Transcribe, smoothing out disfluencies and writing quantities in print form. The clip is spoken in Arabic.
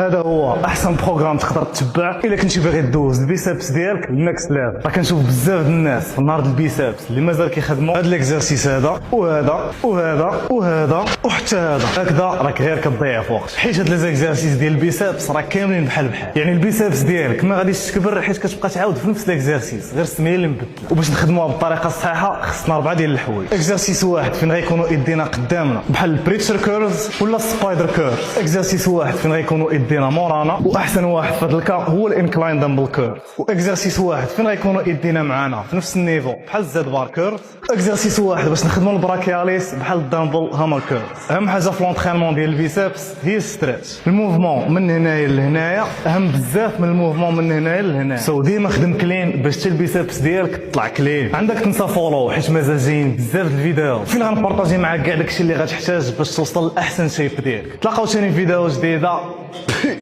هذا هو احسن بروغرام تقدر تتبع الا كنتي باغي دوز البيسابس ديالك للنكست ليفل. راه كنشوف بزاف د الناس في النهار البيسابس اللي مازال كيخدموا هذا الاكزرسيس هذا وهذا وهذا وهذا وحتى هذا هكذا، راك غير كتضيع في وقت، حيت هاد ليزيكزرسيس ديال البيسابس راه كاملين بحال يعني البيسابس ديالك ما غاديش تكبر حيت كتبقى تعاود في نفس الاكزرسيس، غير السميه اللي مبدله. وباش نخدموها بالطريقه الصحيحه خصنا 4 ديال الحوايج. اكزرسيس واحد فين غيكونوا ايدينا قدامنا بحال البريتشر كيرلز ولا السبايدر كيرلز. اكزرسيس واحد فين غيكونوا ايدينا مورانا، واحسن واحد في هذا الكا هو الانكلاين دمبل كيرل. واكزرسيس واحد فين غيكونوا ايدينا معانا في نفس النيفو بحال الزاد بار كيرل. اكزرسيس واحد باش نخدموا البراكياليس بحال الدمبل هامر كيرل. اهم حاجه في لونطرينمون ديال البيسابس هي الستريتش. الموفمون من هنايا لهنايا اهم بزاف من الموفمون من هنايا لهنايا. ديما خدم كلين باش حتى البيسابس ديالك تطلع كلين. عندك تنسى فولو حيت مازال جايين بزاف د الفيديو فين غنبارطاجي معاك كاع داكشي اللي غتحتاج باش توصل لاحسن شيب ديالك. تلاقاو ثاني في فيديو جديده.